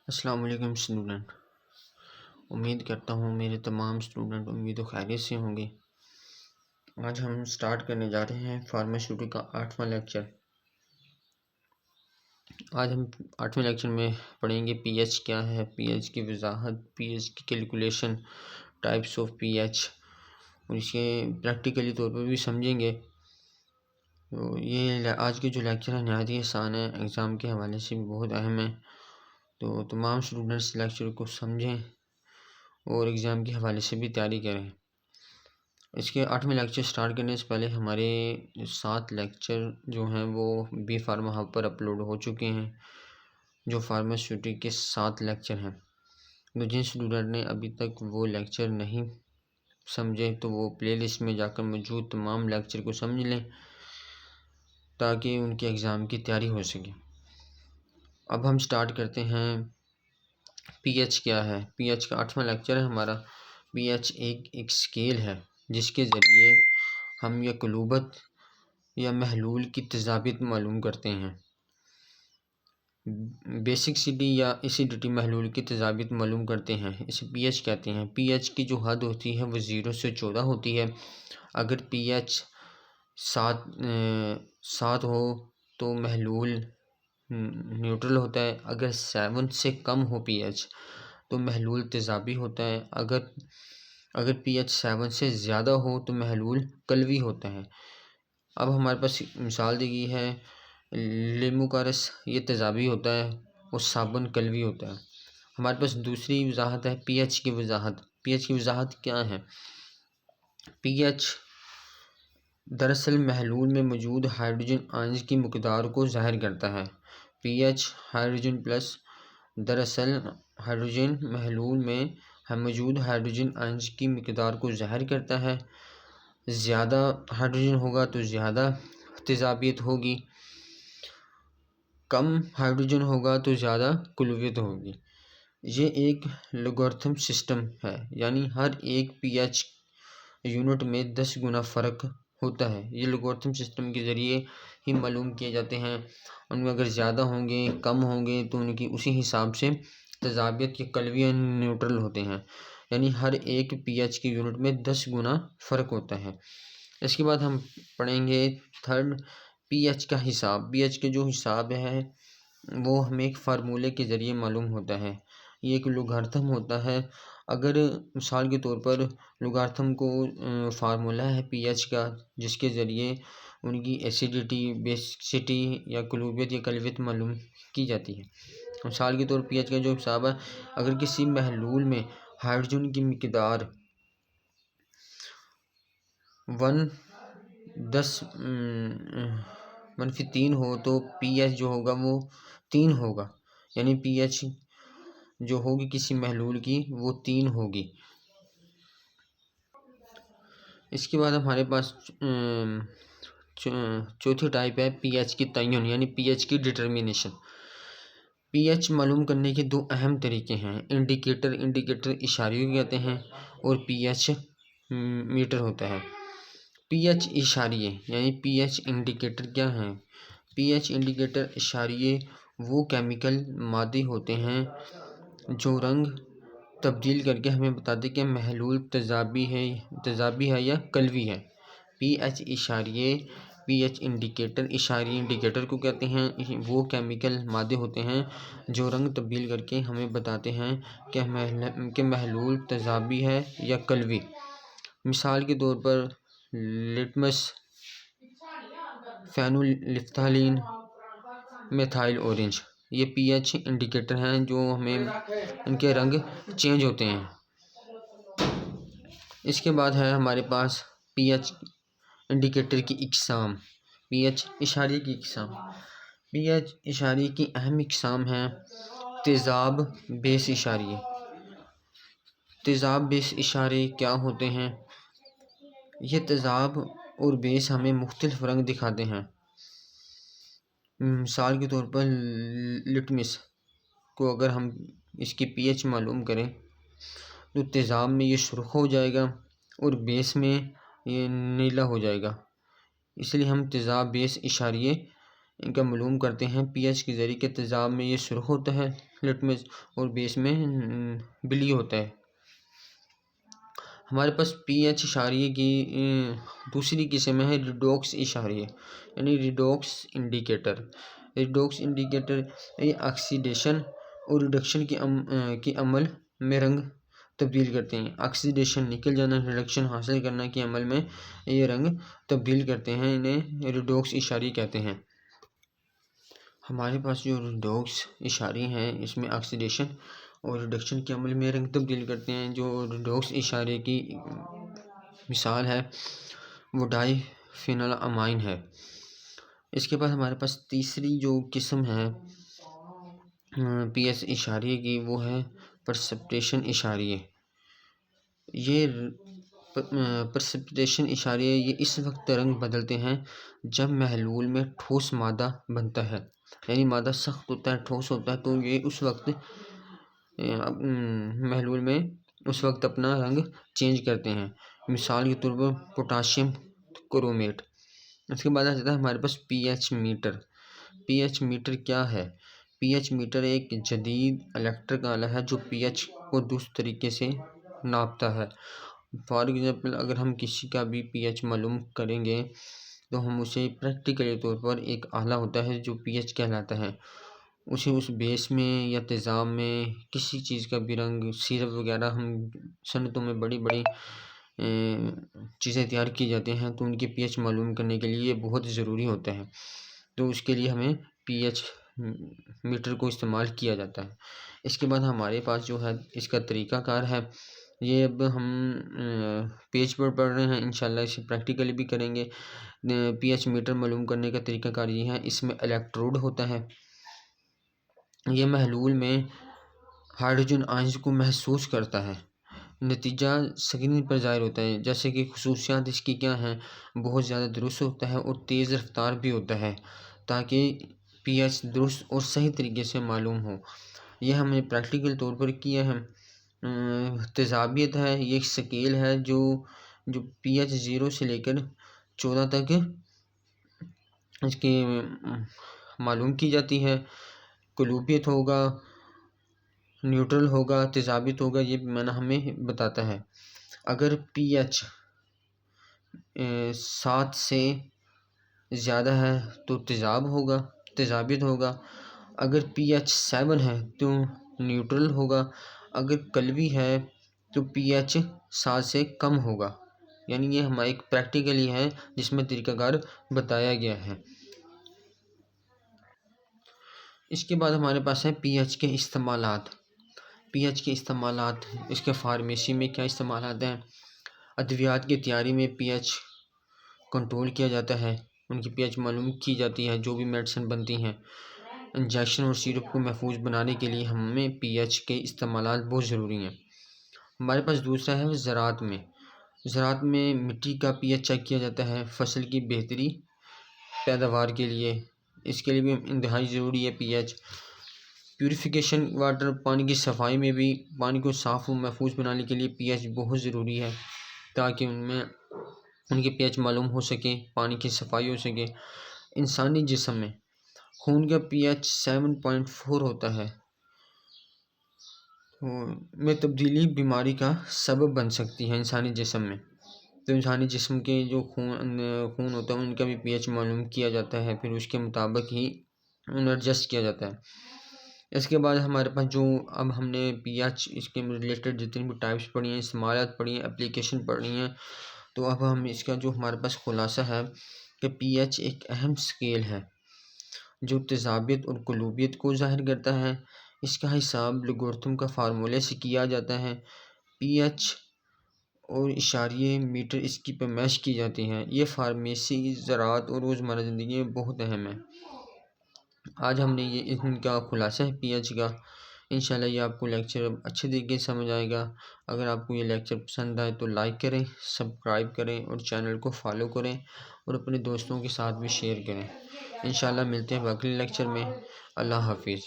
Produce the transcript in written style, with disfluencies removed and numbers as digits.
السلام علیکم اسٹوڈنٹ، امید کرتا ہوں میرے تمام اسٹوڈنٹ امید و خیریت سے ہوں گے۔ آج ہم سٹارٹ کرنے جا رہے ہیں فارماسیوٹی کا 8واں لیکچر۔ آج ہم 8ویں لیکچر میں پڑھیں گے پی ایچ کیا ہے، پی ایچ کی وضاحت، پی ایچ کی calculation, types of P H, اور اسے پریکٹیکلی طور پر بھی سمجھیں گے۔ تو یہ آج کے جو لیکچر ہے نہایت ہی آسان ہے، ایگزام کے حوالے سے بھی بہت اہم ہے، تو تمام اسٹوڈنٹس لیکچر کو سمجھیں اور ایگزام کے حوالے سے بھی تیاری کریں۔ اس کے 8ویں لیکچر سٹارٹ کرنے سے پہلے ہمارے 7 لیکچر جو ہیں وہ بی فارما ہب پر اپلوڈ ہو چکے ہیں، جو فارماسیوٹی کے 7 لیکچر ہیں۔ تو جن اسٹوڈنٹ نے ابھی تک وہ لیکچر نہیں سمجھے تو وہ پلے لسٹ میں جا کر موجود تمام لیکچر کو سمجھ لیں تاکہ ان کے ایگزام کی تیاری ہو سکے۔ اب ہم سٹارٹ کرتے ہیں پی ایچ کیا ہے۔ پی ایچ کا 8واں لیکچر ہے ہمارا۔ پی ایچ ایک اسکیل ہے جس کے ذریعے ہم یا قلوبت یا محلول کی تیزابیت معلوم کرتے ہیں۔ بیسکسٹی یا ایسیڈیٹی محلول کی تیزابیت معلوم کرتے ہیں، اسے پی ایچ کہتے ہیں۔ پی ایچ کی جو حد ہوتی ہے وہ 0 سے 14 ہوتی ہے۔ اگر پی ایچ 7 ہو تو محلول نیوٹرل ہوتا ہے، اگر 7 سے کم ہو پی ایچ تو محلول تیزابی ہوتا ہے، اگر پی ایچ 7 سے زیادہ ہو تو محلول قلوی ہوتا ہے۔ اب ہمارے پاس مثال دی گئی ہے، لیمو کا رس یہ تیزابی ہوتا ہے اور صابن قلوی ہوتا ہے۔ ہمارے پاس دوسری وضاحت ہے پی ایچ کی وضاحت۔ پی ایچ کی وضاحت کیا ہے؟ پی ایچ دراصل محلول میں موجود ہائیڈروجن آئنز کی مقدار کو ظاہر کرتا ہے۔ پی ایچ ہائیڈروجن پلس دراصل ہائیڈروجن محلول میں موجود ہائیڈروجن آئنز کی مقدار کو ظاہر کرتا ہے۔ زیادہ ہائیڈروجن ہوگا تو زیادہ تیزابیت ہوگی، کم ہائیڈروجن ہوگا تو زیادہ قلویت ہوگی۔ یہ ایک لوگارتھم سسٹم ہے، یعنی ہر ایک پی ایچ یونٹ میں 10 گنا فرق ہوتا ہے۔ یہ لوگارتھم سسٹم کے ذریعے ہی معلوم کیے جاتے ہیں۔ ان میں اگر زیادہ ہوں گے کم ہوں گے تو ان کی اسی حساب سے تیزابیت کے قلوی نیوٹرل ہوتے ہیں، یعنی ہر ایک پی ایچ کی یونٹ میں 10 گنا فرق ہوتا ہے۔ اس کے بعد ہم پڑھیں گے تھرڈ، پی ایچ کا حساب۔ پی ایچ کے جو حساب ہے وہ ہمیں ایک فارمولے کے ذریعے معلوم ہوتا ہے۔ یہ ایک لوگارتھم ہوتا ہے۔ اگر مثال کے طور پر لوگارتھم کو فارمولہ ہے پی ایچ کا جس کے ذریعے ان کی ایسیڈیٹی، بیسکسٹی یا قلوبیت یا قلویت معلوم کی جاتی ہے۔ مثال کے طور پی ایچ کا جو حساب ہے، اگر کسی محلول میں ہائیڈروجن کی مقدار 10-3 ہو تو پی ایچ جو ہوگا وہ 3 ہوگا، یعنی پی ایچ جو ہوگی کسی محلول کی وہ 3 ہوگی۔ اس کے بعد ہمارے پاس چوتھی ٹائپ ہے پی ایچ کی تعین، یعنی پی ایچ کی ڈٹرمینیشن۔ پی ایچ معلوم کرنے کے 2 اہم طریقے ہیں، انڈیکیٹر اشاریوں کہتے ہیں، اور پی ایچ میٹر ہوتا ہے۔ پی ایچ اشاریے یعنی پی ایچ انڈیکیٹر کیا ہیں؟ پی ایچ انڈیکیٹر اشاریے وہ کیمیکل مادے ہوتے ہیں جو رنگ تبدیل کر کے ہمیں بتاتے کہ محلول تیزابی ہے یا قلوی ہے۔ پی ایچ اشاریے، پی ایچ انڈیکیٹر اشاریے انڈیکیٹر کو کہتے ہیں، وہ کیمیکل مادے ہوتے ہیں جو رنگ تبدیل کر کے ہمیں بتاتے ہیں کہ محلول تیزابی ہے یا قلوی۔ مثال کے طور پر لٹمس، فینولفتالین، میتھائل اورنج، یہ پی ایچ انڈیکیٹر ہیں جو ہمیں ان کے رنگ چینج ہوتے ہیں۔ اس کے بعد ہے ہمارے پاس پی ایچ انڈیکیٹر کی اقسام، پی ایچ اشاریے کی اقسام۔ پی ایچ اشاریے کی اہم اقسام ہیں تیزاب بیس اشاریے۔ تیزاب بیس اشاریے کیا ہوتے ہیں؟ یہ تیزاب اور بیس ہمیں مختلف رنگ دکھاتے ہیں۔ مثال کے طور پر لٹمس کو اگر ہم اس کی پی ایچ معلوم کریں تو تیزاب میں یہ سرخ ہو جائے گا اور بیس میں یہ نیلا ہو جائے گا، اس لیے ہم تیزاب بیس اشاریے ان کا معلوم کرتے ہیں پی ایچ کے ذریعے کہ تیزاب میں یہ سرخ ہوتا ہے लिटमस और बेस में बिली होता है। हमारे पास पी एच इशारिये की दूसरी किस्म है रिडॉक्स इशारिये यानी रिडॉक्स इंडिकेटर। रिडॉक्स इंडिकेटर ये ऑक्सीडेशन और रिडक्शन की अमल में रंग तब्दील करते हैं। ऑक्सीडेशन निकल जाना, रिडक्शन हासिल करना के अमल में ये रंग तब्दील करते हैं, इन्हें रिडॉक्स इशारी कहते हैं। हमारे पास जो रिडॉक्स इशारे हैं इसमें ऑक्सीडेशन और रिडक्शन के अमल में रंग तब्दील करते हैं। जो रिडॉक्स इशारे की मिसाल है वो डाई फिनाल अमाइन है। इसके बाद हमारे पास तीसरी जो किस्म है पी एच इशारे की वो है परसेप्टेशन इशारे। ये परसेप्टेशन इशारे ये इस वक्त रंग बदलते हैं जब महलूल में ठोस मादा बनता है, यानी मादा सख्त होता है, ठोस होता है, तो ये उस वक्त महलूल में उस वक्त अपना रंग चेंज करते हैं। मिसाल के तौर पर पोटाशियम क्रोमेट। इसके बाद आ जाता है हमारे पास पीएच मीटर। पीएच मीटर क्या है? पीएच मीटर एक जदीद इलेक्ट्रिक आला है जो पीएच को दुरुस्त तरीके से नापता है। फॉर एग्ज़ाम्पल अगर हम किसी का भी पीएच मालूम करेंगे तो हम उसे प्रैक्टिकली तौर पर एक आला होता है जो पीएच कहलाता है, उसे उस बेस में या तेज़ाब में किसी चीज़ का भी रंग, सिरप वगैरह हम सनतों में बड़ी बड़ी चीज़ें तैयार की जाती हैं तो उनके पीएच मालूम करने के लिए ये बहुत ज़रूरी होता है। तो उसके लिए हमें पीएच मीटर को इस्तेमाल किया जाता है। इसके बाद हमारे पास जो है इसका तरीक़ाकार है, ये अब हम पेज पर पढ़ रहे हैं, इंशाल्लाह इसे प्रैक्टिकली भी करेंगे। पीएच मीटर मालूम करने का तरीक़ाकार ये है, इसमें इलेक्ट्रोड होता है, ये महलूल में हाइड्रोजन आयंस को महसूस करता है, नतीजा स्क्रीन पर ज़ाहिर होता है। जैसे कि खुसूसियात इसकी क्या हैं, बहुत ज़्यादा दुरुस्त होता है और तेज़ रफ्तार भी होता है ताकि पीएच दुरुस्त और सही तरीके से मालूम हो। यह हमने प्रैक्टिकल तौर पर किया है। तेज़ाबियत है, ये एक स्केल है जो पीएच 0 से लेकर 14 तक इसकी मालूम की जाती है। कुलूबियत होगा, न्यूट्रल होगा, तेज़ाबियत होगा, ये मैंने हमें बताता है। अगर पीएच 7 से ज़्यादा है तो तेज़ाबियत होगा। अगर पीएच 7 है तो न्यूट्रल होगा। अगर कलवी है तो पीएच 7 से कम होगा। यानी ये हमारा एक प्रैक्टिकली है जिसमें तरीक़ाकार बताया गया है। इसके बाद हमारे पास है पीएच के इस्तेमालात। पीएच के इस्तेमालात, इसके फार्मेसी में क्या इस्तेमालात हैं? अद्वियात की तैयारी में पीएच कंट्रोल किया जाता है, उनकी पीएच मालूम की जाती है। जो भी मेडिसिन बनती हैं, इंजेक्शन और सिरप को महफूज बनाने के लिए हमें पीएच के इस्तेमालात बहुत ज़रूरी हैं। हमारे पास दूसरा है ज़राअत में। ज़राअत में मिट्टी का पीएच चेक किया जाता है फसल की बेहतरी पैदावार के लिए, इसके लिए भी इंतहाई ज़रूरी है पीएच। प्यूरिफिकेशन वाटर, पानी की सफाई में भी पानी को साफ़ और महफूज बनाने के लिए पीएच बहुत ज़रूरी है ताकि उनमें उनके पीएच मालूम हो सके, पानी की सफाई हो सके। इंसानी जिस्म में खून का पीएच 7.4 होता है, में तब्दीली बीमारी का सबब बन सकती है इंसानी जिस्म में। तो इंसानी जिस्म के जो खून होता है उनका भी पीएच मालूम किया जाता है, फिर उसके मुताबिक ही उन्हें एडजस्ट किया जाता है। इसके बाद हमारे पास जो अब हमने पीएच इसके रिलेटेड जितनी भी टाइप्स पढ़ी हैं, इस्तेमालात पढ़ी हैं, एप्लीकेशन पढ़ी हैं, तो अब हम इसका जो हमारे पास खुलासा है कि पीएच एक अहम स्केल है जो तेज़ाबियत और कुलूबियत को ज़ाहिर करता है। इसका हिसाब लोगरिथम का फार्मूले से किया जाता है। पीएच और इशारिये मीटर इसकी पैमाइश की जाती हैं। ये फार्मेसी, ज़राअत और रोज़मर्रा ज़िंदगी में बहुत अहम है। आज हमने ये इनका खुलासा है पीएच का। इंशाल्लाह ये आपको लेक्चर अच्छे तरीके से समझ आएगा। अगर आपको ये लेक्चर पसंद आए तो लाइक करें, सब्सक्राइब करें और चैनल को फॉलो करें और अपने दोस्तों के साथ भी शेयर करें। इंशाल्लाह मिलते हैं अगले लेक्चर में। अल्लाह हाफिज़।